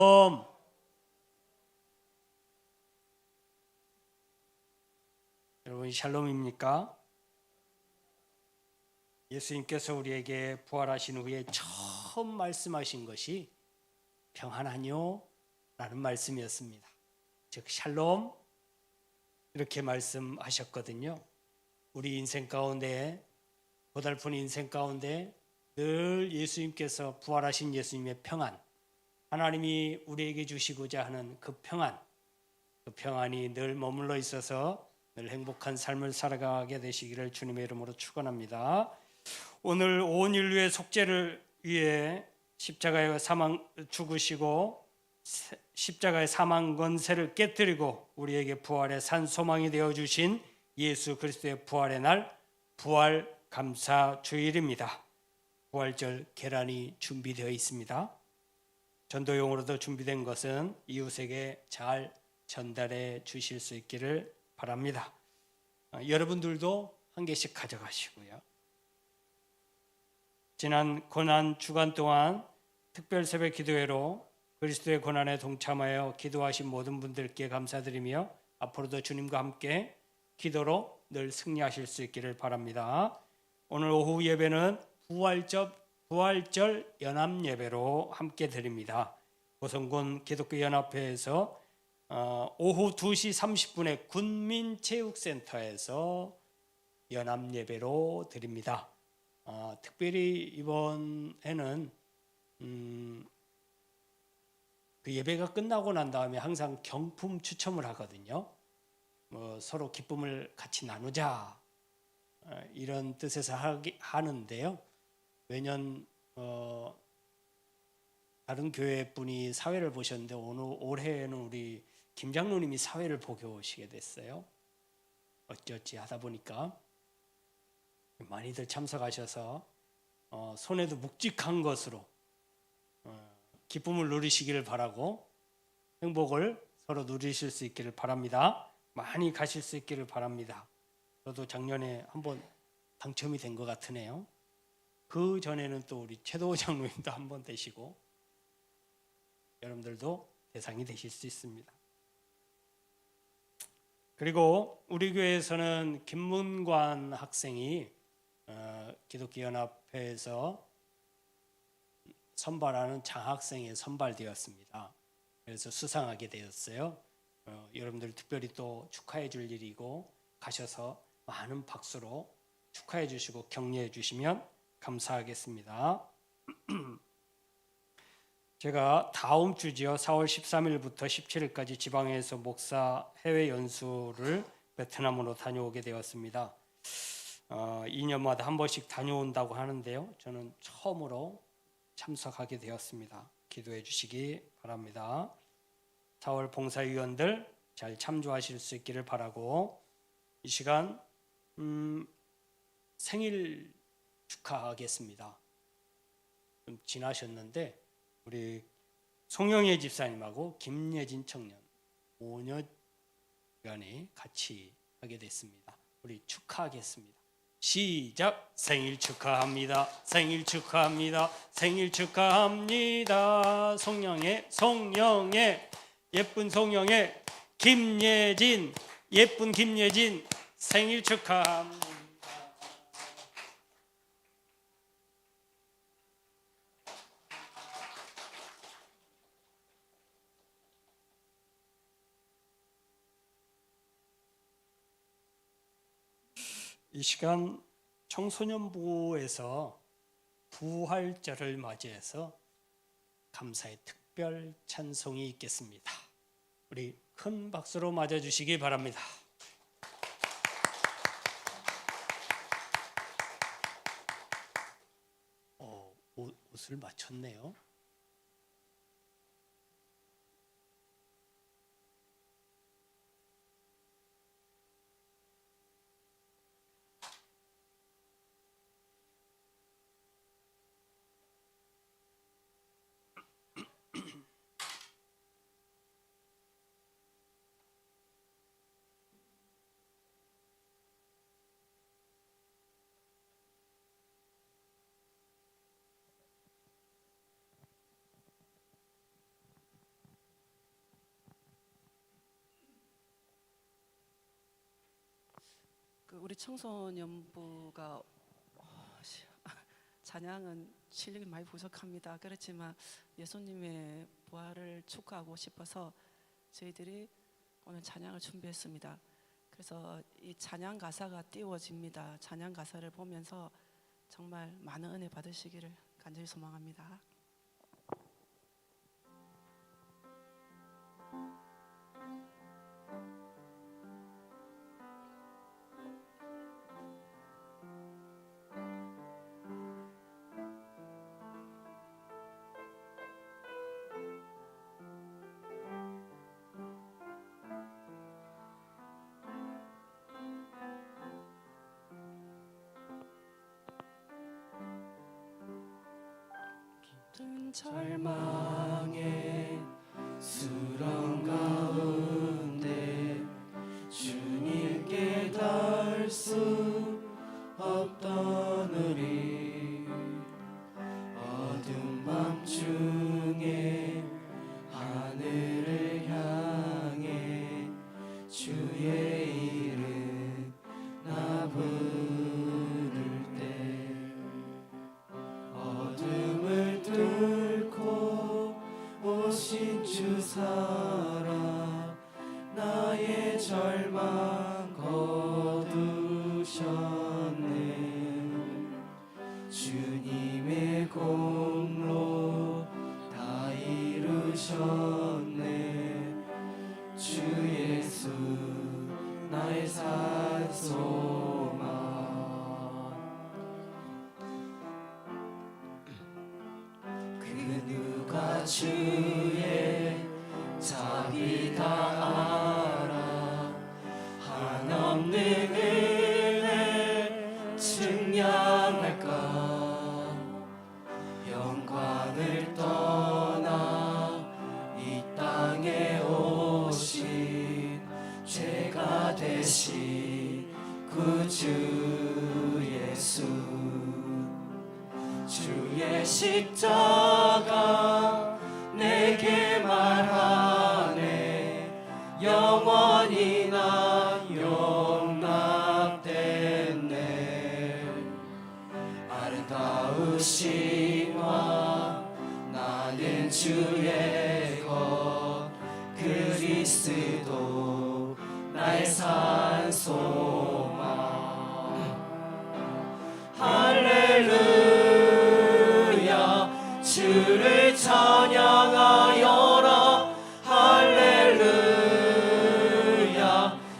샬롬. 여러분 샬롬입니까? 예수님께서 우리에게 부활하신 후에 처음 말씀하신 것이 평안하뇨? 라는 말씀이었습니다. 즉 샬롬 이렇게 말씀하셨거든요. 우리 인생 가운데, 고달픈 인생 가운데 늘 예수님께서 부활하신 예수님의 평안, 하나님이 우리에게 주시고자 하는 그 평안이 늘 머물러 있어서 늘 행복한 삶을 살아가게 되시기를 주님의 이름으로 축원합니다. 오늘 온 인류의 속죄를 위해 십자가의 사망 죽으시고 십자가의 사망 권세를 깨뜨리고 우리에게 부활의 산 소망이 되어 주신 예수 그리스도의 부활의 날 부활 감사 주일입니다. 부활절 계란이 준비되어 있습니다. 전도용으로도 준비된 것은 이웃에게 잘 전달해 주실 수 있기를 바랍니다. 여러분들도 한 개씩 가져가시고요. 지난 고난 주간 동안 특별 새벽 기도회로 그리스도의 고난에 동참하여 기도하신 모든 분들께 감사드리며 앞으로도 주님과 함께 기도로 늘 승리하실 수 있기를 바랍니다. 오늘 오후 예배는 부활절 연합 예배로 함께 드립니다. 고성군 기독교연합회에서 오후 2시 30분에 군민체육센터에서 연합 예배로 드립니다. 특별히 이번에는 그 예배가 끝나고 난 다음에 항상 경품 추첨을 하거든요. 서로 기쁨을 같이 나누자 이런 뜻에서 하는데요. 매년 다른 교회 분이 사회를 보셨는데 올해에는 우리 김 장로님이 사회를 보게 오시게 됐어요. 어쩌지 하다 보니까 많이들 참석하셔서 손에도 묵직한 것으로 기쁨을 누리시기를 바라고 행복을 서로 누리실 수 있기를 바랍니다. 많이 가실 수 있기를 바랍니다. 저도 작년에 한번 당첨이 된 것 같으네요. 그 전에는 또 우리 최도호 장로님도 한번 되시고 여러분들도 대상이 되실 수 있습니다. 그리고 우리 교회에서는 김문관 학생이 기독교연합회에서 선발하는 장학생에 선발되었습니다. 그래서 수상하게 되었어요. 여러분들 특별히 또 축하해 줄 일이고 가셔서 많은 박수로 축하해 주시고 격려해 주시면 감사하겠습니다. 제가 다음 주지요. 4월 13일부터 17일까지 지방에서 목사 해외 연수를 베트남으로 다녀오게 되었습니다. 2년마다 한 번씩 다녀온다고 하는데요. 저는 처음으로 참석하게 되었습니다. 기도해 주시기 바랍니다. 4월 봉사위원들 잘 참조하실 수 있기를 바라고 이 시간 생일 축하하겠습니다. 좀 지나셨는데 우리 송영애 집사님하고 김예진 청년 5년간에 같이 하게 됐습니다. 우리 축하하겠습니다. 시작. 생일 축하합니다. 생일 축하합니다. 생일 축하합니다. 송영애 예쁜 송영애 김예진 예쁜 김예진 생일 축하합니다. 이 시간 청소년부에서 부활절을 맞이해서 감사의 특별 찬송이 있겠습니다. 우리 큰 박수로 맞아주시기 바랍니다. 옷을 맞췄네요. 우리 청소년부가 찬양은 실력이 많이 부족합니다. 그렇지만 예수님의 부활을 축하하고 싶어서 저희들이 오늘 찬양을 준비했습니다. 그래서 이 찬양 가사가 띄워집니다. 찬양 가사를 보면서 정말 많은 은혜 받으시기를 간절히 소망합니다. 절망의 수렁 가운데 주님께 닿을 수 없던 우리 어두운 밤중에 하늘을 향해 주의 이름 나 부를 때 어둠을 뚫고 오신 주 살아 나의 절망 거두셨네. 주님의 공로 다 이루셨네. 주 예수 나의 산소망. 그 누가 주의 자비 다 알아 한없는 은혜 측량할까. 영광을 떠나 이 땅에 오신 죄가 되신 구주 예수. 주의 십자가 내게 말하네. 영원히 난 용납됐네. 아름다우시와 나는 주의 것 그리스도 나의 산소망. 할렐루야 주를 찬양하여라. 할렐루야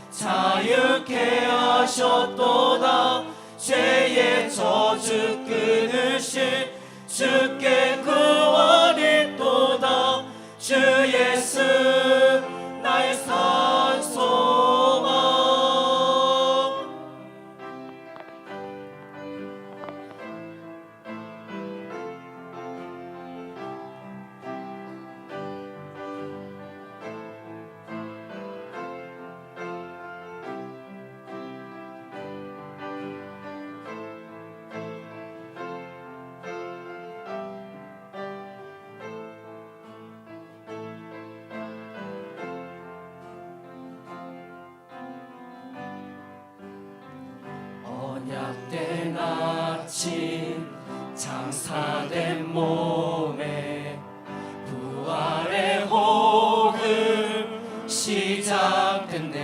자유케 하셨도다. 죄의 저주 끊으신 주께 구원했도다. 주 예수 나의 산소망. 언약된 아침 장사된 몸에 부활의 호흡 시작됐네.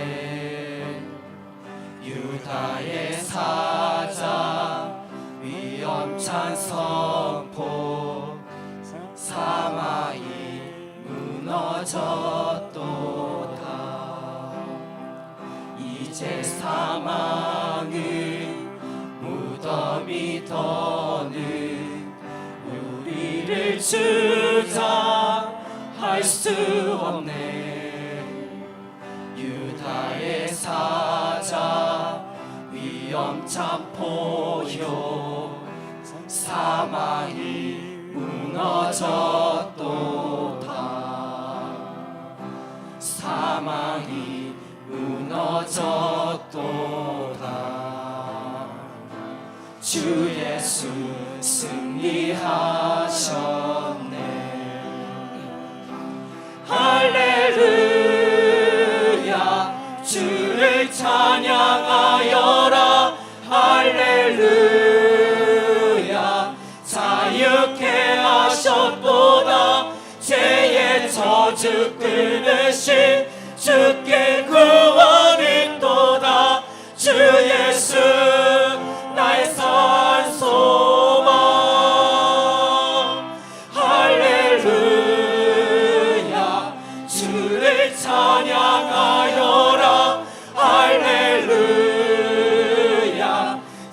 유다의 사자 위엄찬 선포 사마이 무너졌도다. 이제 사망은 무덤이 더는 우리를 주장할 수 없네. 유다의 사자 위엄찬 포효 사망이 무너졌도다. 사망이 무너졌도다. 주 예수 승리하셨네. 할렐루야 주를 주를 찬양하여라 할렐루야. 자유케 하셨도다. 죄의 저주 끊으신 주께 구원이 있도다. 주 예수 나의 산 소망. 할렐루야. 주를 찬양하여라 할렐루야.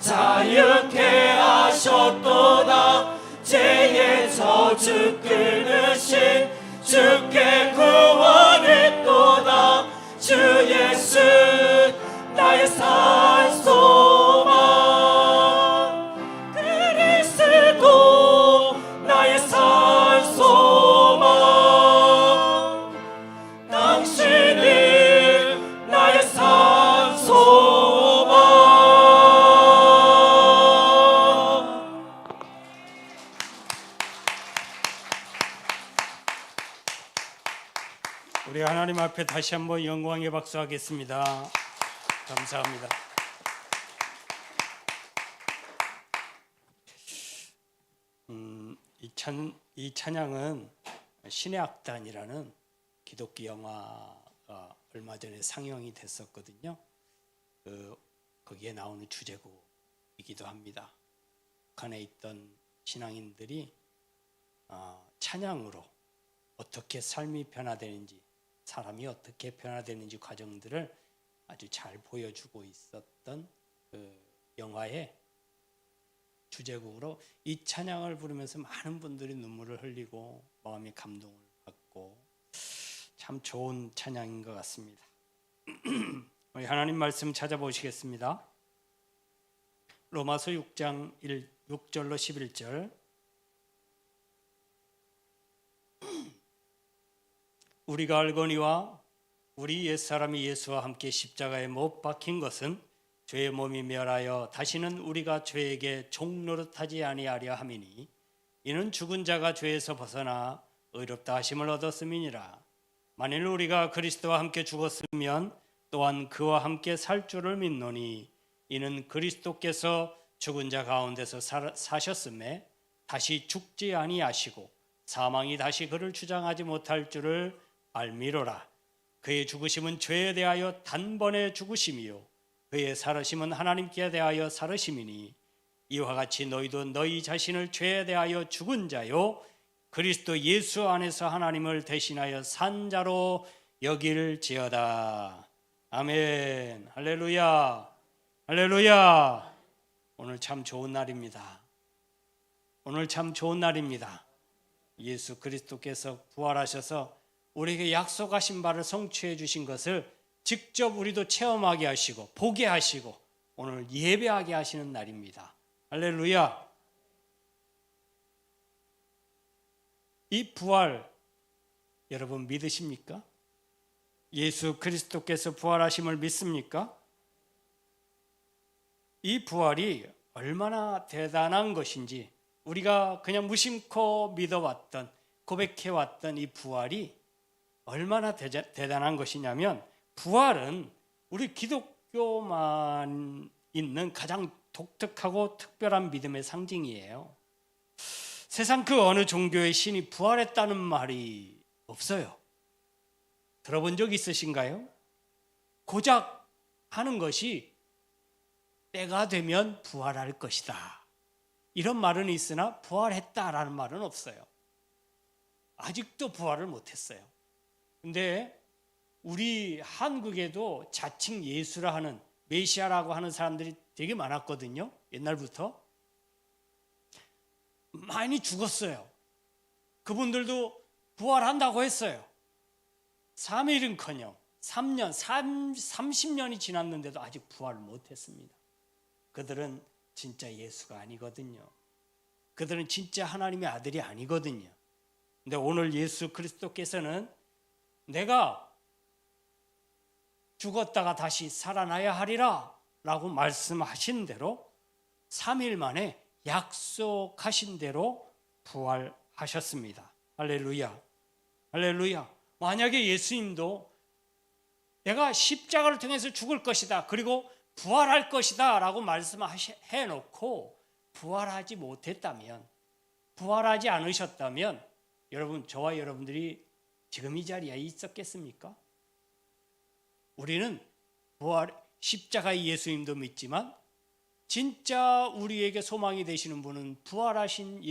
자유케 하셨도다. 죄의 저주 끊으신 주께 구원이 있도다. 주 예수 나의 산 소망. 그리스도 나의 산 소망. 당신이 나의 산 소망. 우리 하나님 앞에 다시 한번 영광의 박수하겠습니다. 감사합니다. 이 찬양은 신의 악단이라는 기독교 영화가 얼마 전에 상영이 됐었거든요. 거기에 나오는 주제곡이기도 합니다. 북한에 있던 신앙인들이 찬양으로 어떻게 삶이 변화되는지, 사람이 어떻게 변화되는지 과정들을 아주 잘 보여주고 있었던 그 영화의 주제곡으로 이 찬양을 부르면서 많은 분들이 눈물을 흘리고 마음의 감동을 받고 참 좋은 찬양인 것 같습니다. 우리 하나님 말씀 찾아보시겠습니다. 로마서 6장 6절로 11절. 우리가 알거니와 우리 옛사람이 예수와 함께 십자가에 못 박힌 것은 죄의 몸이 멸하여 다시는 우리가 죄에게 종노릇하지 아니하려 함이니 이는 죽은 자가 죄에서 벗어나 의롭다 하심을 얻었음이니라. 만일 우리가 그리스도와 함께 죽었으면 또한 그와 함께 살 줄을 믿노니 이는 그리스도께서 죽은 자 가운데서 사셨음에 다시 죽지 아니하시고 사망이 다시 그를 주장하지 못할 줄을 알미로라. 그의 죽으심은 죄에 대하여 단번에 죽으심이요 그의 살으심은 하나님께 대하여 살으심이니 이와 같이 너희도 너희 자신을 죄에 대하여 죽은 자요 그리스도 예수 안에서 하나님을 대신하여 산 자로 여길지어다. 아멘. 할렐루야. 할렐루야. 오늘 참 좋은 날입니다. 오늘 참 좋은 날입니다. 예수 그리스도께서 부활하셔서 우리에게 약속하신 바를 성취해 주신 것을 직접 우리도 체험하게 하시고 보게 하시고 오늘 예배하게 하시는 날입니다. 할렐루야. 이 부활 여러분 믿으십니까? 예수 그리스도께서 부활하심을 믿습니까? 이 부활이 얼마나 대단한 것인지 우리가 그냥 무심코 믿어왔던 고백해왔던 이 부활이 얼마나 대단한 것이냐면 부활은 우리 기독교만 있는 가장 독특하고 특별한 믿음의 상징이에요. 세상 그 어느 종교의 신이 부활했다는 말이 없어요. 들어본 적 있으신가요? 고작 하는 것이 때가 되면 부활할 것이다. 이런 말은 있으나 부활했다라는 말은 없어요. 아직도 부활을 못했어요. 근데 우리 한국에도 자칭 예수라 하는 메시아라고 하는 사람들이 되게 많았거든요. 옛날부터. 많이 죽었어요. 그분들도 부활한다고 했어요. 3일은커녕 3년, 30년이 지났는데도 아직 부활을 못했습니다. 그들은 진짜 예수가 아니거든요. 그들은 진짜 하나님의 아들이 아니거든요. 근데 오늘 예수 그리스도께서는 내가 죽었다가 다시 살아나야 하리라 라고 말씀하신 대로 3일 만에 약속하신 대로 부활하셨습니다. 할렐루야. 할렐루야. 만약에 예수님도 내가 십자가를 통해서 죽을 것이다. 그리고 부활할 것이다 라고 말씀해 놓고 부활하지 못했다면, 부활하지 않으셨다면 여러분, 저와 여러분들이 지금 이 자리에 있었겠습니까? 우리는 십자가의 예수님도 믿지만 진짜 우리에게 소망이 되시는 분은 부활하신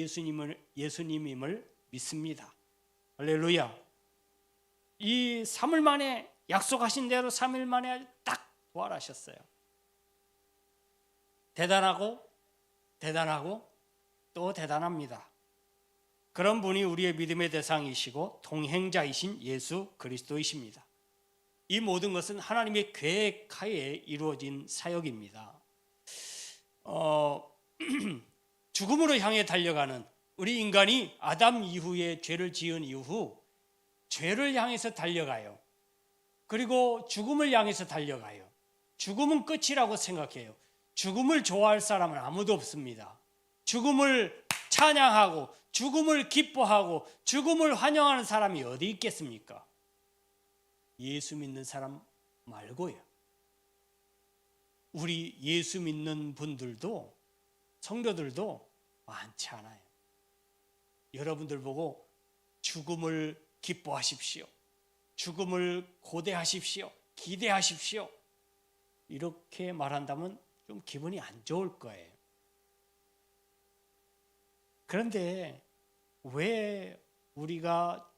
예수님임을 믿습니다. 할렐루야. 이 3일 만에, 약속하신 대로 3일 만에 딱 부활하셨어요. 대단하고 또 대단합니다. 그런 분이 우리의 믿음의 대상이시고 동행자이신 예수 그리스도이십니다. 이 모든 것은 하나님의 계획하에 이루어진 사역입니다. 죽음으로 향해 달려가는 우리 인간이 아담 이후에 죄를 지은 이후 죄를 향해서 달려가요. 그리고 죽음을 향해서 달려가요. 죽음은 끝이라고 생각해요. 죽음을 좋아할 사람은 아무도 없습니다. 죽음을 찬양하고 죽음을 기뻐하고 죽음을 환영하는 사람이 어디 있겠습니까? 예수 믿는 사람 말고요. 우리 예수 믿는 분들도, 성도들도 많지 않아요. 여러분들 보고 죽음을 기뻐하십시오, 죽음을 고대하십시오, 기대하십시오, 이렇게 말한다면 좀 기분이 안 좋을 거예요. 그런데 왜 우리가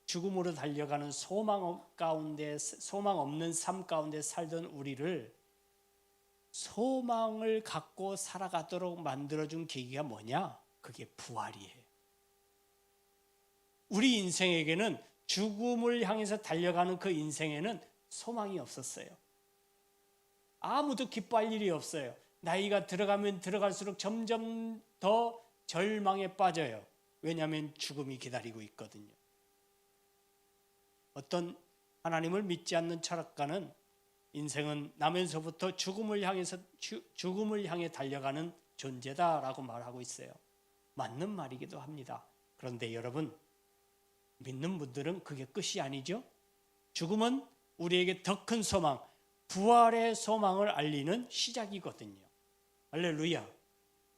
죽음으로 달려가는 소망 없는 삶 가운데 살던 우리를 소망을 갖고 살아가도록 만들어준 계기가 뭐냐? 그게 부활이에요. 우리 인생에게는, 죽음을 향해서 달려가는 그 인생에는 소망이 없었어요. 아무도 기뻐할 일이 없어요. 나이가 들어가면 들어갈수록 점점 더 절망에 빠져요. 왜냐하면 죽음이 기다리고 있거든요. 어떤 하나님을 믿지 않는 철학가는 인생은 나면서부터 죽음을 향해 달려가는 존재다라고 말하고 있어요. 맞는 말이기도 합니다. 그런데 여러분, 믿는 분들은 그게 끝이 아니죠. 죽음은 우리에게 더 큰 소망, 부활의 소망을 알리는 시작이거든요. 할렐루야.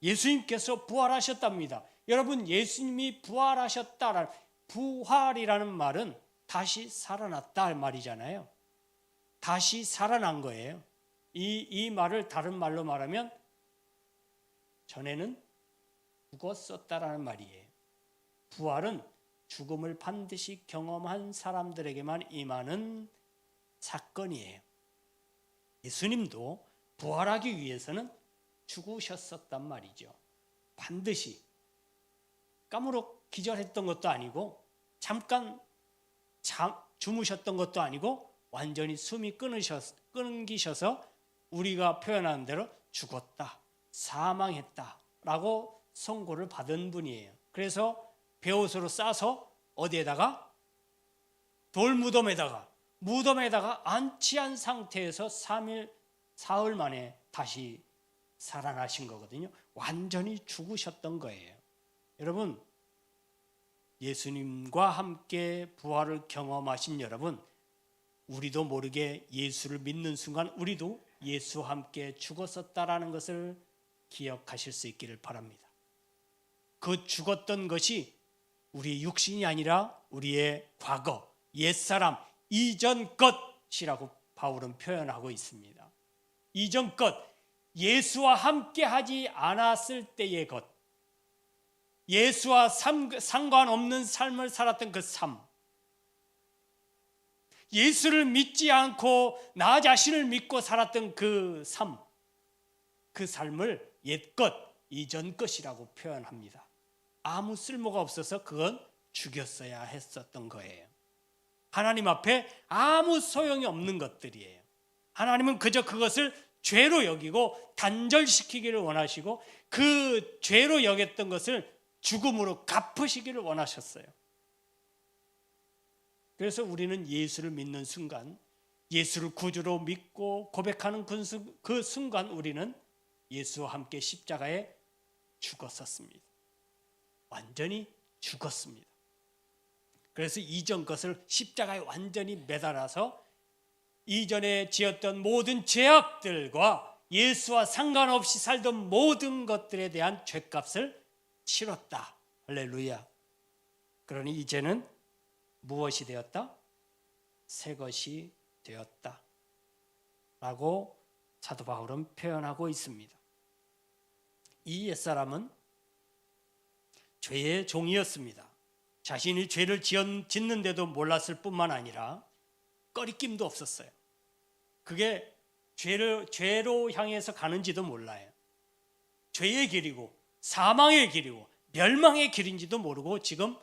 예수님께서 부활하셨답니다. 여러분, 예수님이 부활하셨다. 부활이라는 말은 다시 살아났다 말이잖아요. 다시 살아난 거예요. 이 말을 다른 말로 말하면 전에는 죽었었다라는 말이에요. 부활은 죽음을 반드시 경험한 사람들에게만 임하는 사건이에요. 예수님도 부활하기 위해서는 죽으셨었단 말이죠. 반드시 까무룩 기절했던 것도 아니고 잠깐 주무셨던 것도 아니고 완전히 숨이 끊기셔서 우리가 표현하는 대로 죽었다, 사망했다라고 선고를 받은 분이에요. 그래서 베옷으로 싸서 어디에다가? 돌무덤에다가, 무덤에다가 안치한 상태에서 3일, 사흘 만에 다시 살아나신 거거든요. 완전히 죽으셨던 거예요. 여러분, 예수님과 함께 부활을 경험하신 여러분, 우리도 모르게 예수를 믿는 순간 우리도 예수와 함께 죽었었다라는 것을 기억하실 수 있기를 바랍니다. 그 죽었던 것이 우리의 육신이 아니라 우리의 과거, 옛사람, 이전 것이라고 바울은 표현하고 있습니다. 이전 것, 예수와 함께 하지 않았을 때의 것, 예수와 상관없는 삶을 살았던 그 삶, 예수를 믿지 않고 나 자신을 믿고 살았던 그 삶, 그 삶을 옛것, 이전 것이라고 표현합니다. 아무 쓸모가 없어서 그건 죽였어야 했었던 거예요. 하나님 앞에 아무 소용이 없는 것들이에요. 하나님은 그저 그것을 죄로 여기고 단절시키기를 원하시고 그 죄로 여겼던 것을 죽음으로 갚으시기를 원하셨어요. 그래서 우리는 예수를 믿는 순간, 예수를 구주로 믿고 고백하는 그 순간 우리는 예수와 함께 십자가에 죽었었습니다. 완전히 죽었습니다. 그래서 이전 것을 십자가에 완전히 매달아서 이전에 지었던 모든 죄악들과 예수와 상관없이 살던 모든 것들에 대한 죄값을 치렀다. 할렐루야. 그러니 이제는 무엇이 되었다? 새 것이 되었다 라고 사도 바울은 표현하고 있습니다. 이 옛사람은 죄의 종이었습니다. 자신이 죄를 짓는데도 몰랐을 뿐만 아니라 꺼리낌도 없었어요. 그게 죄로 향해서 가는지도 몰라요. 죄의 길이고 사망의 길이고 멸망의 길인지도 모르고 지금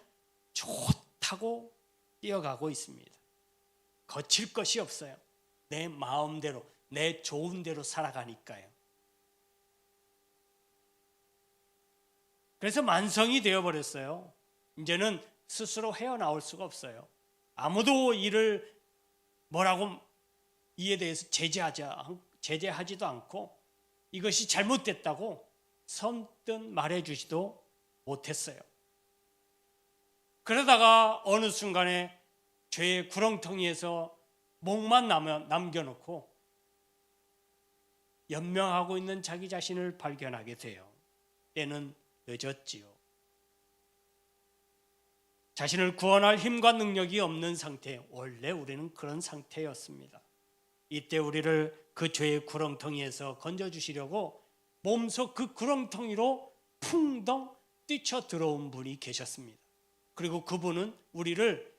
좋다고 뛰어가고 있습니다. 거칠 것이 없어요. 내 마음대로, 내 좋은 대로 살아가니까요. 그래서 만성이 되어버렸어요. 이제는 스스로 헤어나올 수가 없어요. 아무도 이를 뭐라고 이에 대해서 제재하지도 않고 이것이 잘못됐다고 선뜻 말해주지도 못했어요. 그러다가 어느 순간에 죄의 구렁텅이에서 목만 남겨놓고 연명하고 있는 자기 자신을 발견하게 돼요. 때는 늦었지요. 자신을 구원할 힘과 능력이 없는 상태, 원래 우리는 그런 상태였습니다. 이때 우리를 그 죄의 구렁텅이에서 건져주시려고 몸속 그 구렁텅이로 풍덩 뛰쳐 들어온 분이 계셨습니다. 그리고 그분은 우리를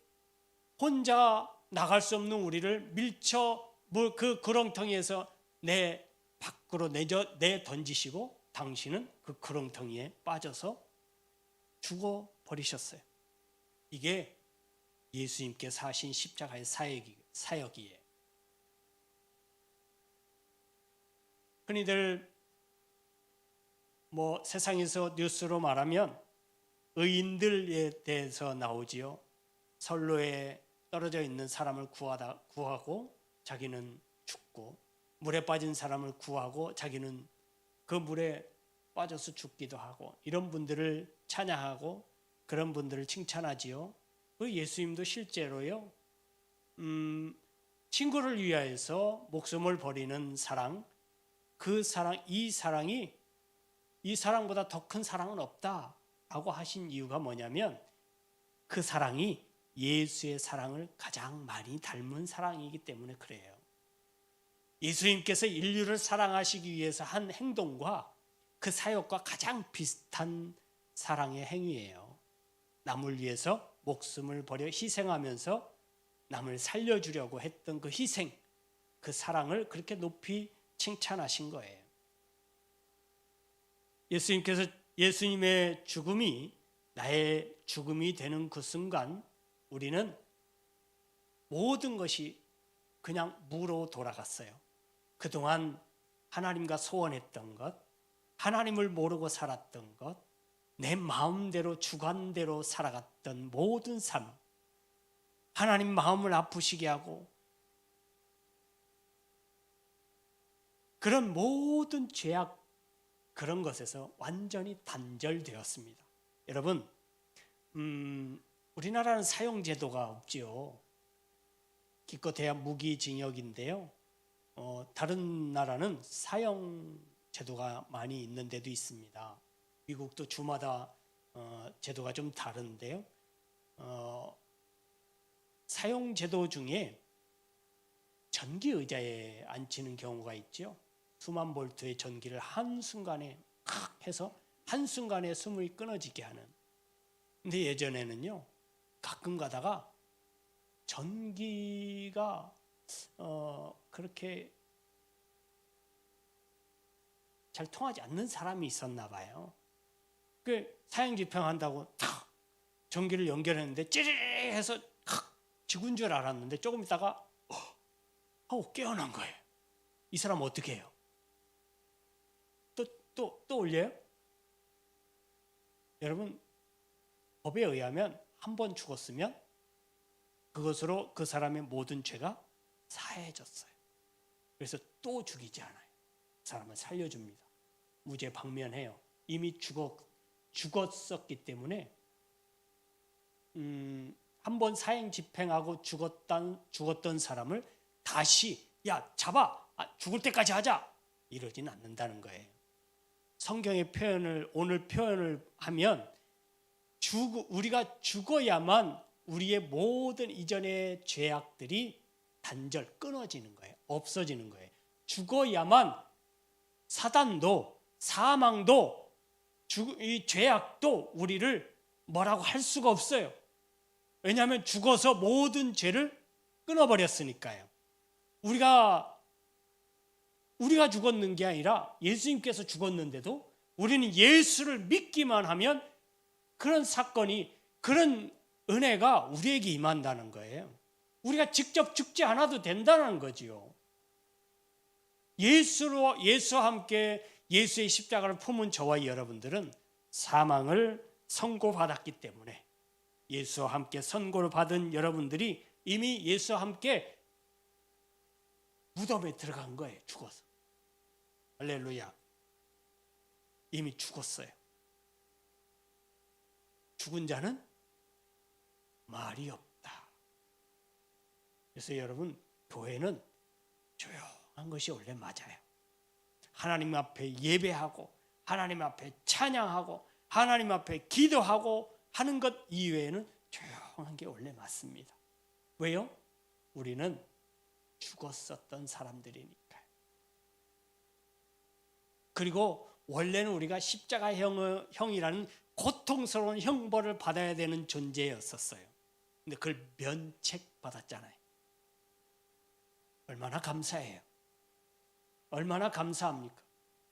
혼자 나갈 수 없는 우리를 밀쳐 그 구렁텅이에서 밖으로 내 던지시고 당신은 그 구렁텅이에 빠져서 죽어버리셨어요. 이게 예수님께서 하신 십자가의 사역이에요. 흔히들 세상에서 뉴스로 말하면 의인들에 대해서 나오지요. 선로에 떨어져 있는 사람을 구하고 자기는 죽고, 물에 빠진 사람을 구하고 자기는 그 물에 빠져서 죽기도 하고, 이런 분들을 찬양하고 그런 분들을 칭찬하지요. 그 예수님도 실제로요, 친구를 위하여서 목숨을 버리는 사랑, 이 사랑보다 더 큰 사랑은 없다라고 하신 이유가 뭐냐면, 그 사랑이 예수의 사랑을 가장 많이 닮은 사랑이기 때문에 그래요. 예수님께서 인류를 사랑하시기 위해서 한 행동과 그 사역과 가장 비슷한 사랑의 행위예요. 남을 위해서 목숨을 버려 희생하면서 남을 살려주려고 했던 그 희생, 그 사랑을 그렇게 높이 칭찬하신 거예요. 예수님의 죽음이 나의 죽음이 되는 그 순간 우리는 모든 것이 그냥 무로 돌아갔어요. 그동안 하나님과 소원했던 것, 하나님을 모르고 살았던 것, 내 마음대로 주관대로 살아갔던 모든 삶, 하나님 마음을 아프시게 하고 그런 모든 죄악, 그런 것에서 완전히 단절되었습니다. 여러분, 우리나라는 사형제도가 없지요. 기껏해야 무기징역인데요. 다른 나라는 사형제도가 많이 있는 데도 있습니다. 미국도 주마다 제도가 좀 다른데요. 사형제도 중에 전기 의자에 앉히는 경우가 있죠. 수만 볼트의 전기를 한순간에 해서 한순간에 숨이 끊어지게 하는. 근데 예전에는요, 가끔 가다가 전기가 그렇게 잘 통하지 않는 사람이 있었나 봐요. 그 사형 집행한다고 탁 전기를 연결했는데 찌릿 해서 죽은 줄 알았는데 조금 있다가 하고 깨어난 거예요. 이 사람 어떻게 해요? 또 올려요? 여러분, 법에 의하면 한 번 죽었으면 그것으로 그 사람의 모든 죄가 사해졌어요. 그래서 또 죽이지 않아요. 사람을 살려줍니다. 무죄 방면해요. 이미 죽었었기 때문에 한 번 사형 집행하고 죽었던 사람을 다시 야 잡아 죽을 때까지 하자 이러진 않는다는 거예요. 성경의 표현을 오늘 표현을 하면 우리가 죽어야만 우리의 모든 이전의 죄악들이 단절 끊어지는 거예요. 없어지는 거예요. 죽어야만 사단도 사망도 이 죄악도 우리를 뭐라고 할 수가 없어요. 왜냐하면 죽어서 모든 죄를 끊어버렸으니까요. 우리가 죽었는 게 아니라 예수님께서 죽었는데도 우리는 예수를 믿기만 하면 그런 사건이 그런 은혜가 우리에게 임한다는 거예요. 우리가 직접 죽지 않아도 된다는 거지요. 예수와 함께 예수의 십자가를 품은 저와 여러분들은 사망을 선고받았기 때문에 예수와 함께 선고를 받은 여러분들이 이미 예수와 함께 무덤에 들어간 거예요. 죽어서. 할렐루야. 이미 죽었어요. 죽은 자는 말이 없다. 그래서 여러분, 교회는 조용한 것이 원래 맞아요. 하나님 앞에 예배하고 하나님 앞에 찬양하고 하나님 앞에 기도하고 하는 것 이외에는 조용한 게 원래 맞습니다. 왜요? 우리는 죽었었던 사람들이니까요. 그리고 원래는 우리가 십자가형이라는 고통스러운 형벌을 받아야 되는 존재였었어요. 근데 그걸 면책받았잖아요. 얼마나 감사해요. 얼마나 감사합니까?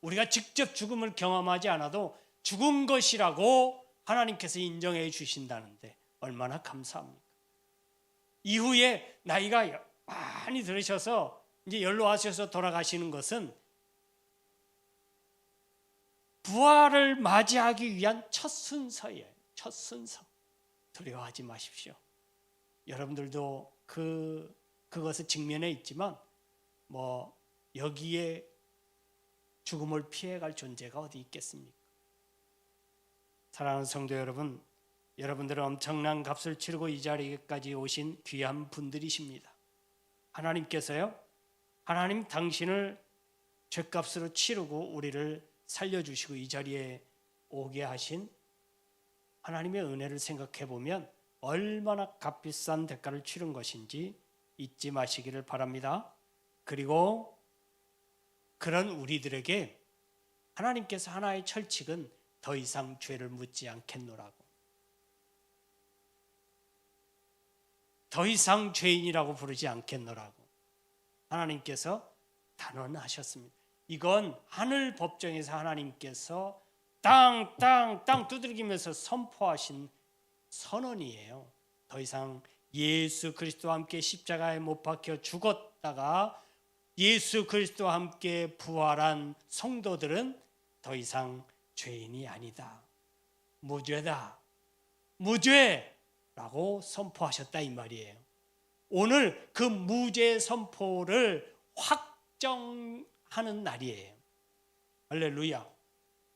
우리가 직접 죽음을 경험하지 않아도 죽은 것이라고 하나님께서 인정해 주신다는데 얼마나 감사합니까? 이후에 나이가 많이 들으셔서 이제 연로하셔서 돌아가시는 것은 부활을 맞이하기 위한 첫 순서예요. 첫 순서. 두려워하지 마십시오. 여러분들도 그것을 직면해 있지만 여기에 죽음을 피해갈 존재가 어디 있겠습니까? 사랑하는 성도 여러분, 여러분들은 엄청난 값을 치르고 이 자리까지 오신 귀한 분들이십니다. 하나님께서요, 하나님 당신을 죄값으로 치르고 우리를 살려주시고 이 자리에 오게 하신 하나님의 은혜를 생각해 보면 얼마나 값비싼 대가를 치른 것인지 잊지 마시기를 바랍니다. 그리고 그런 우리들에게 하나님께서 하나의 철칙은 더 이상 죄를 묻지 않겠노라고, 더 이상 죄인이라고 부르지 않겠노라고 하나님께서 단언하셨습니다. 이건 하늘 법정에서 하나님께서 땅 두들기면서 선포하신 선언이에요. 더 이상 예수 그리스도와 함께 십자가에 못 박혀 죽었다가 예수 그리스도와 함께 부활한 성도들은 더 이상 죄인이 아니다. 무죄다. 무죄라고 선포하셨다 이 말이에요. 오늘 그 무죄 선포를 확정하는 날이에요. 할렐루야.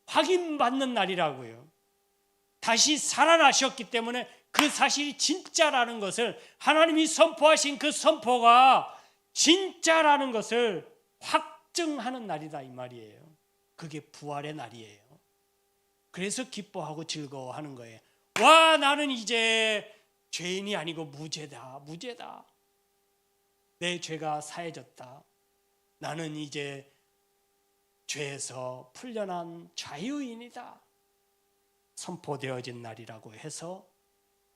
확인받는 날이라고요. 다시 살아나셨기 때문에 그 사실이 진짜라는 것을, 하나님이 선포하신 그 선포가 진짜라는 것을 확증하는 날이다 이 말이에요. 그게 부활의 날이에요. 그래서 기뻐하고 즐거워하는 거예요. 와, 나는 이제 죄인이 아니고 무죄다. 내 죄가 사해졌다. 나는 이제 죄에서 풀려난 자유인이다. 선포되어진 날이라고 해서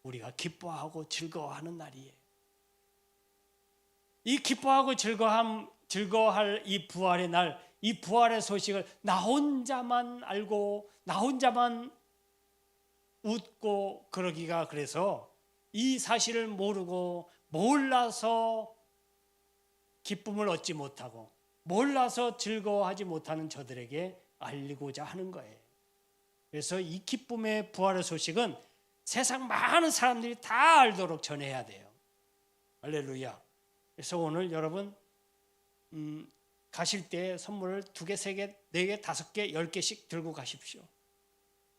우리가 기뻐하고 즐거워하는 날이에요. 이 기뻐하고 즐거워할 이 부활의 날, 이 부활의 소식을 나 혼자만 알고 나 혼자만 웃고 그러기가, 그래서 이 사실을 모르고 몰라서 기쁨을 얻지 못하고 몰라서 즐거워하지 못하는 저들에게 알리고자 하는 거예요. 그래서 이 기쁨의 부활의 소식은 세상 많은 사람들이 다 알도록 전해야 돼요. 할렐루야. 그래서 오늘 여러분 가실 때 선물을 2개, 3개, 4개, 5개, 10개씩 들고 가십시오.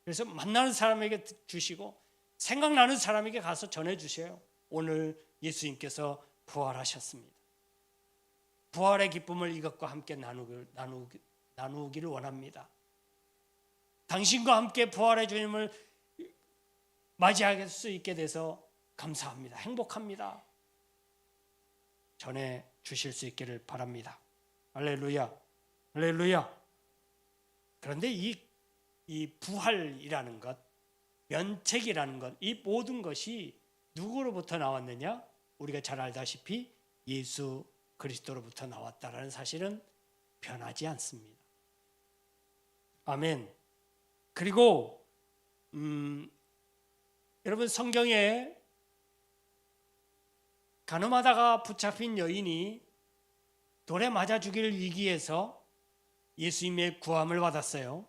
그래서 만나는 사람에게 주시고 생각나는 사람에게 가서 전해 주세요. 오늘 예수님께서 부활하셨습니다. 부활의 기쁨을 이것과 함께 나누기를 원합니다. 당신과 함께 부활의 주님을 맞이할 수 있게 돼서 감사합니다. 행복합니다. 전해 주실 수 있기를 바랍니다. 할렐루야, 할렐루야. 그런데 이 부활이라는 것, 면책이라는 것, 이 모든 것이 누구로부터 나왔느냐? 우리가 잘 알다시피 예수 그리스도로부터 나왔다라는 사실은 변하지 않습니다. 아멘. 그리고 여러분, 성경에 가늠하다가 붙잡힌 여인이 돌에 맞아 죽일 위기에서 예수님의 구함을 받았어요.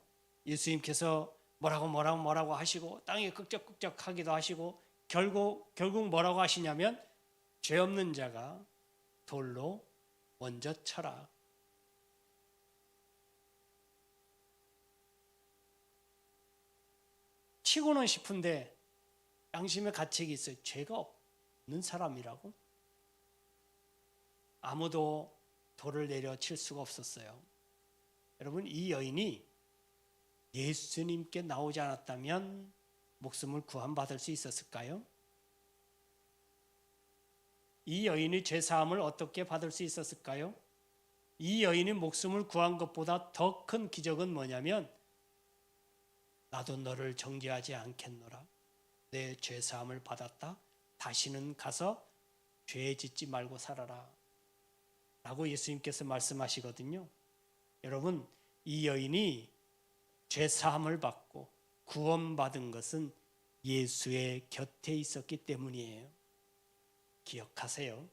예수님께서 뭐라고 하시고 땅에 끄적끄적하기도 하시고 결국 뭐라고 하시냐면 죄 없는 자가 돌로 먼저 쳐라. 치고는 싶은데 양심의 가책이 있어요. 죄가 없는 사람이라고? 아무도 돌을 내려 칠 수가 없었어요. 여러분, 이 여인이 예수님께 나오지 않았다면 목숨을 구원받을 수 있었을까요? 이 여인이 죄사함을 어떻게 받을 수 있었을까요? 이 여인이 목숨을 구한 것보다 더 큰 기적은 뭐냐면 나도 너를 정죄하지 않겠노라. 내 죄사함을 받았다. 다시는 가서 죄 짓지 말고 살아라. 라고 예수님께서 말씀하시거든요. 여러분, 이 여인이 죄사함을 받고 구원받은 것은 예수의 곁에 있었기 때문이에요. 기억하세요.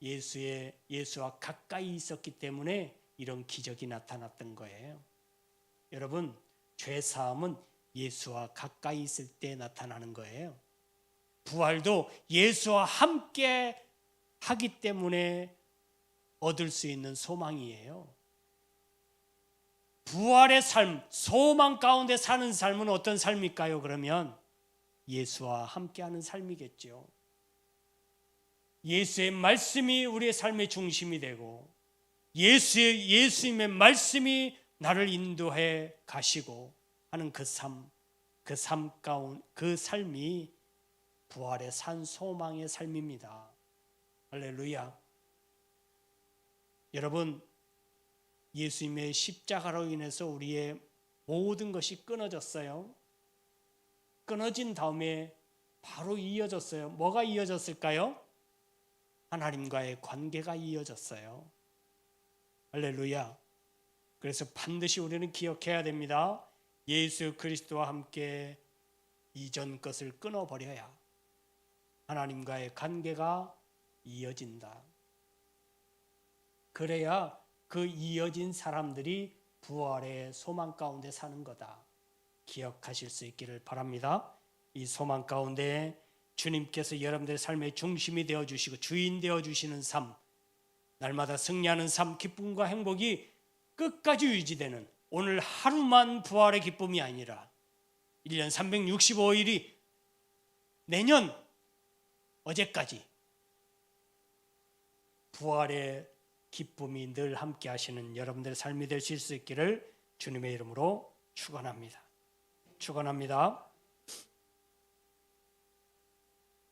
예수와 가까이 있었기 때문에 이런 기적이 나타났던 거예요. 여러분, 죄사함은 예수와 가까이 있을 때 나타나는 거예요. 부활도 예수와 함께 하기 때문에 얻을 수 있는 소망이에요. 부활의 삶, 소망 가운데 사는 삶은 어떤 삶일까요? 그러면 예수와 함께하는 삶이겠죠. 예수의 말씀이 우리의 삶의 중심이 되고 예수님의 말씀이 나를 인도해 가시고 하는 그 삶이 부활의 산 소망의 삶입니다. 할렐루야. 여러분, 예수님의 십자가로 인해서 우리의 모든 것이 끊어졌어요. 끊어진 다음에 바로 이어졌어요. 뭐가 이어졌을까요? 하나님과의 관계가 이어졌어요. 할렐루야. 그래서 반드시 우리는 기억해야 됩니다. 예수 그리스도와 함께 이전 것을 끊어버려야 하나님과의 관계가 이어진다. 그래야 그 이어진 사람들이 부활의 소망 가운데 사는 거다. 기억하실 수 있기를 바랍니다. 이 소망 가운데 주님께서 여러분들의 삶의 중심이 되어주시고 주인 되어주시는 삶, 날마다 승리하는 삶, 기쁨과 행복이 끝까지 유지되는 오늘 하루만 부활의 기쁨이 아니라 1년 365일이 내년 어제까지 부활의 기쁨이 늘 함께 하시는 여러분들의 삶이 되실 수 있기를 주님의 이름으로 축원합니다. 축원합니다.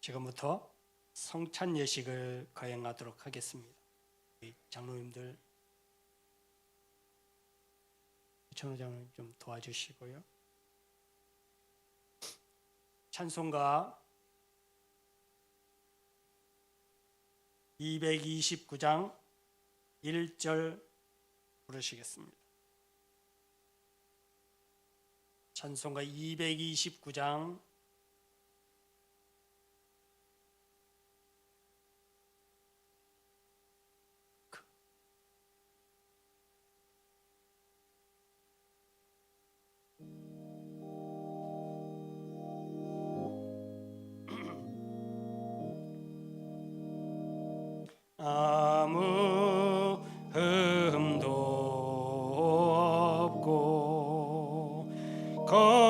지금부터 성찬 예식을 거행하도록 하겠습니다. 장로님들, 전호장님 좀 도와주시고요. 찬송가 229장 1절 부르시겠습니다. 찬송가 229장 아무 흠도 없고 거룩하시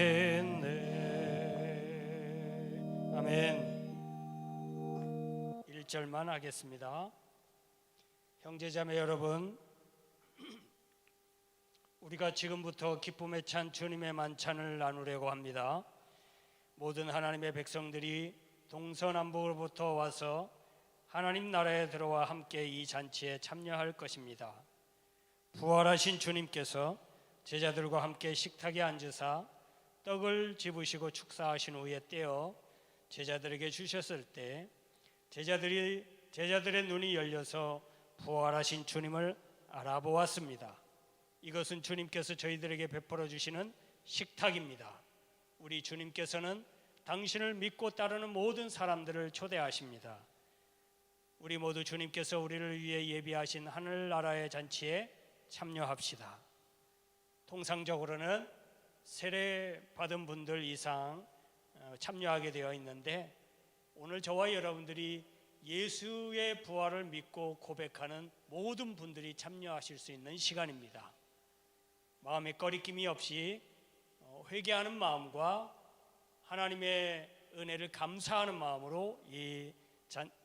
당했네. 아멘. 1절만 하겠습니다. 형제자매 여러분, 우리가 지금부터 기쁨에 찬 주님의 만찬을 나누려고 합니다. 모든 하나님의 백성들이 동서남북으로부터 와서 하나님 나라에 들어와 함께 이 잔치에 참여할 것입니다. 부활하신 주님께서 제자들과 함께 식탁에 앉으사 떡을 집으시고 축사하신 후에 떼어 제자들에게 주셨을 때 제자들의 눈이 열려서 부활하신 주님을 알아보았습니다. 이것은 주님께서 저희들에게 베풀어 주시는 식탁입니다. 우리 주님께서는 당신을 믿고 따르는 모든 사람들을 초대하십니다. 우리 모두 주님께서 우리를 위해 예비하신 하늘나라의 잔치에 참여합시다. 통상적으로는 세례 받은 분들 이상 참여하게 되어 있는데, 오늘 저와 여러분들이 예수의 부활을 믿고 고백하는 모든 분들이 참여하실 수 있는 시간입니다. 마음에 꺼리낌이 없이 회개하는 마음과 하나님의 은혜를 감사하는 마음으로 이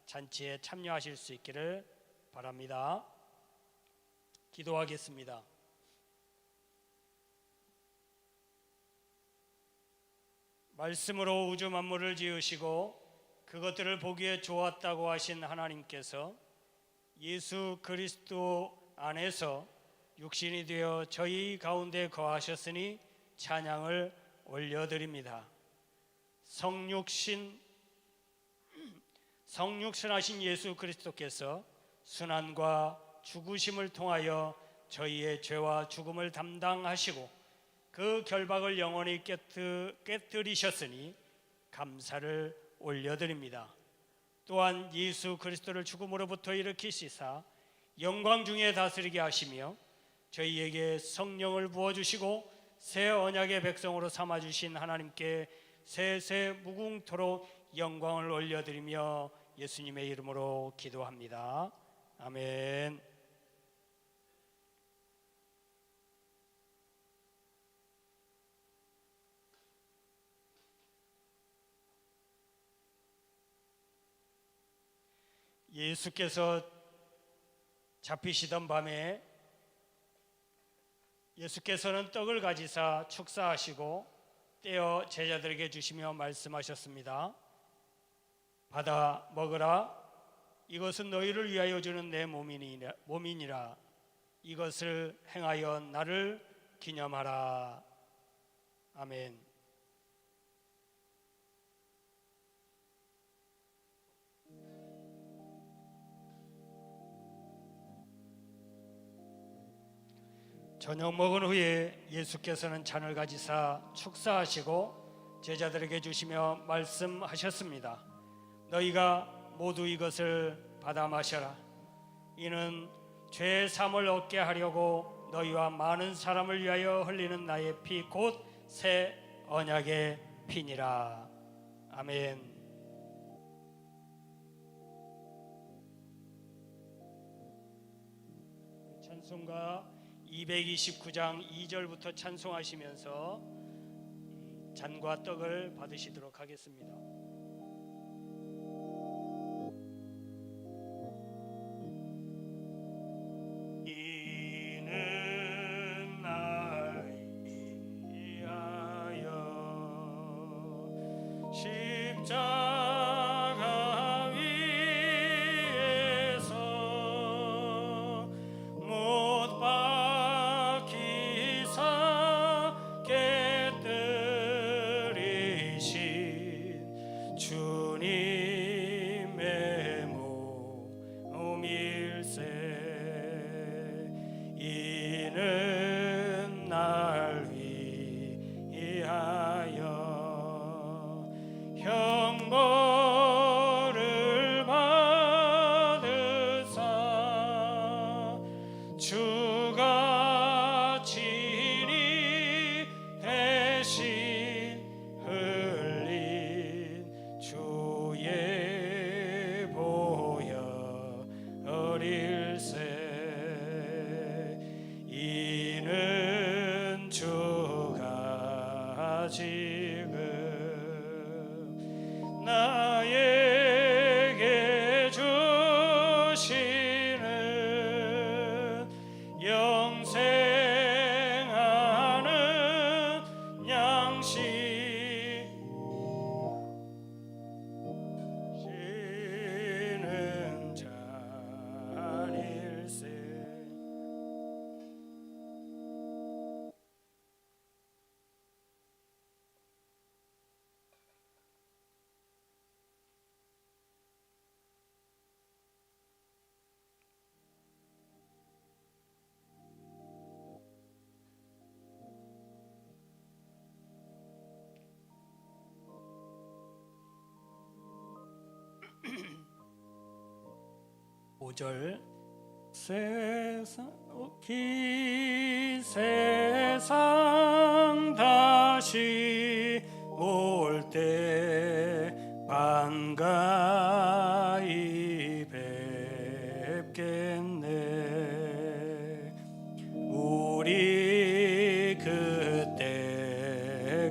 잔치에 참여하실 수 있기를 바랍니다. 기도하겠습니다. 말씀으로 우주 만물을 지으시고 그것들을 보기에 좋았다고 하신 하나님께서 예수 그리스도 안에서 육신이 되어 저희 가운데 거하셨으니 찬양을 올려드립니다. 성육신하신 예수 그리스도께서 순환과 죽으심을 통하여 저희의 죄와 죽음을 담당하시고 그 결박을 영원히 깨뜨리셨으니 감사를 올려드립니다. 또한 예수 그리스도를 죽음으로부터 일으키시사 영광 중에 다스리게 하시며 저희에게 성령을 부어주시고 새 언약의 백성으로 삼아주신 하나님께 세세 무궁토록 영광을 올려드리며 예수님의 이름으로 기도합니다. 아멘. 예수께서 잡히시던 밤에 예수께서는 떡을 가지사 축사하시고 떼어 제자들에게 주시며 말씀하셨습니다. 받아 먹으라. 이것은 너희를 위하여 주는 내 몸이니라. 이것을 행하여 나를 기념하라. 아멘. 저녁 먹은 후에 예수께서는 잔을 가지사 축사하시고 제자들에게 주시며 말씀하셨습니다. 너희가 모두 이것을 받아 마셔라. 이는 죄의 사함을 얻게 하려고 너희와 많은 사람을 위하여 흘리는 나의 피 곧 새 언약의 피니라. 아멘. 찬송가 229장 2절부터 찬송하시면서 잔과 떡을 받으시도록 하겠습니다. 이는 날 위하여 십자가 위에서 못 박히사 깨뜨리신 주님의 몸일세. 이는 날 위하여 형벌 5절 세상 다시 올 때 반가이 뵙겠네. 우리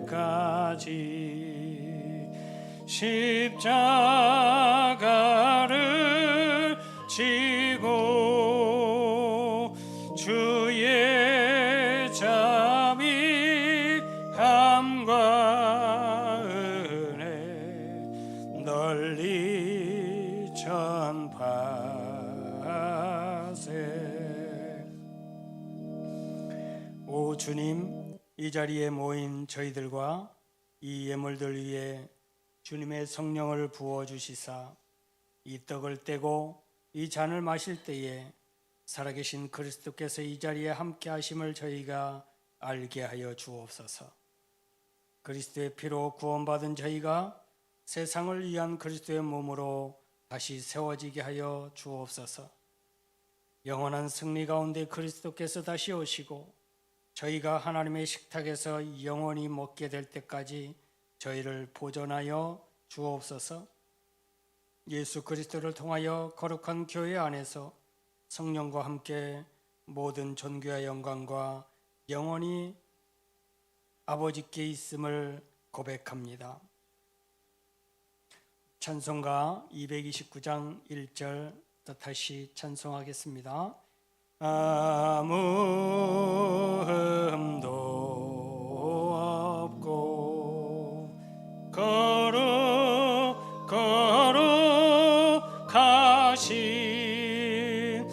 그때까지 십자가를 지고 주의 자비 감과 은혜 널리 전파세. 오 주님, 이 자리에 모인 저희들과 이 예물들 위에 주님의 성령을 부어주시사 이 떡을 떼고 이 잔을 마실 때에 살아계신 그리스도께서 이 자리에 함께 하심을 저희가 알게 하여 주옵소서. 그리스도의 피로 구원받은 저희가 세상을 위한 그리스도의 몸으로 다시 세워지게 하여 주옵소서. 영원한 승리 가운데 그리스도께서 다시 오시고 저희가 하나님의 식탁에서 영원히 먹게 될 때까지 저희를 보존하여 주옵소서. 예수 그리스도를 통하여 거룩한 교회 안에서 성령과 함께 모든 존귀와 영광과 영원히 아버지께 있음을 고백합니다. 찬송가 229장 1절 다시 찬송하겠습니다. 아무 흠도 없고 거룩하신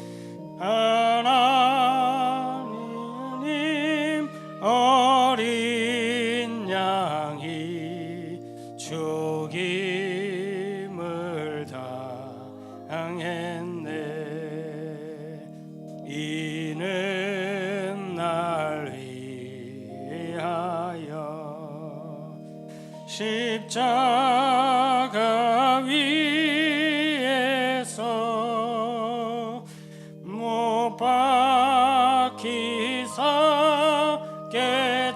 하나님 어린 양이 죽임을 당했네. 이는 날 위하여 십자가 위에서 못 박히사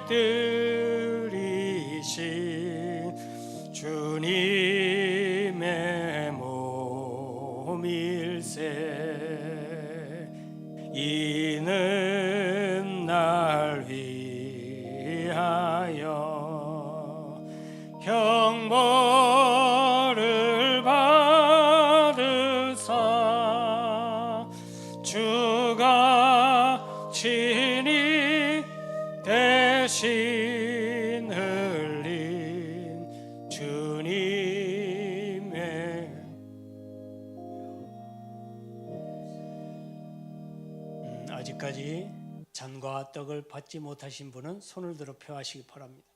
깨뜨리신 주님의 몸일세. 이는 날 위하여 형벌을 받으사 주가 친히 대신 흘린 주님의 아직까지 잔과 떡을 받지 못하신 분은 손을 들어 펴하시기 바랍니다.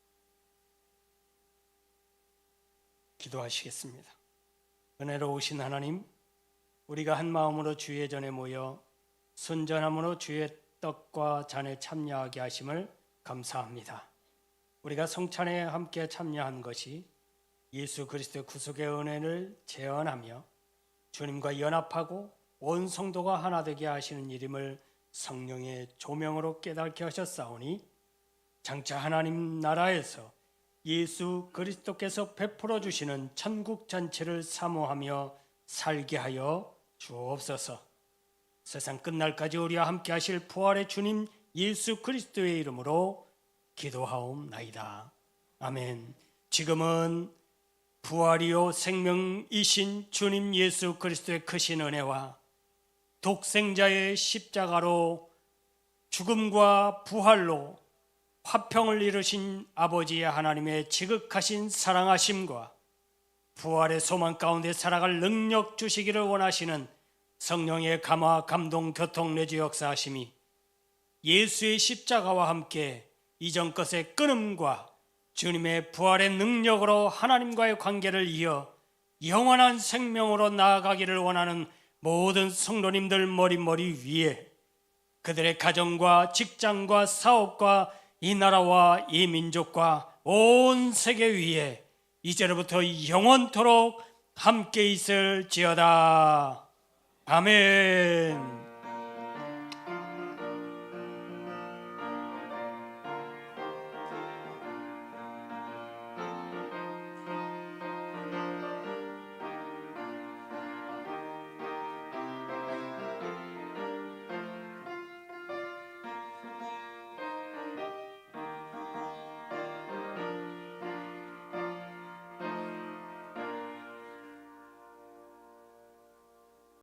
기도하시겠습니다. 은혜로우신 하나님, 우리가 한 마음으로 주의 전에 모여 순전함으로 주의 떡과 잔에 참여하게 하심을 감사합니다. 우리가 성찬에 함께 참여한 것이 예수 그리스도의 구속의 은혜를 재현하며 주님과 연합하고 온 성도가 하나 되게 하시는 일임을 성령의 조명으로 깨닫게 하셨사오니 장차 하나님 나라에서 예수 그리스도께서 베풀어 주시는 천국 잔치를 사모하며 살게 하여 주옵소서. 세상 끝날까지 우리와 함께 하실 부활의 주님 예수 그리스도의 이름으로 기도하옵나이다. 아멘. 지금은 부활이요 생명이신 주님 예수 그리스도의 크신 은혜와 독생자의 십자가로 죽음과 부활로 화평을 이루신 아버지의 하나님의 지극하신 사랑하심과 부활의 소망 가운데 살아갈 능력 주시기를 원하시는 성령의 감화, 감동, 교통, 내주 역사하심이 예수의 십자가와 함께 이전 것의 끊음과 주님의 부활의 능력으로 하나님과의 관계를 이어 영원한 생명으로 나아가기를 원하는 모든 성도님들 머리 위에 그들의 가정과 직장과 사업과 이 나라와 이 민족과 온 세계 위에 이제로부터 영원토록 함께 있을지어다. 아멘.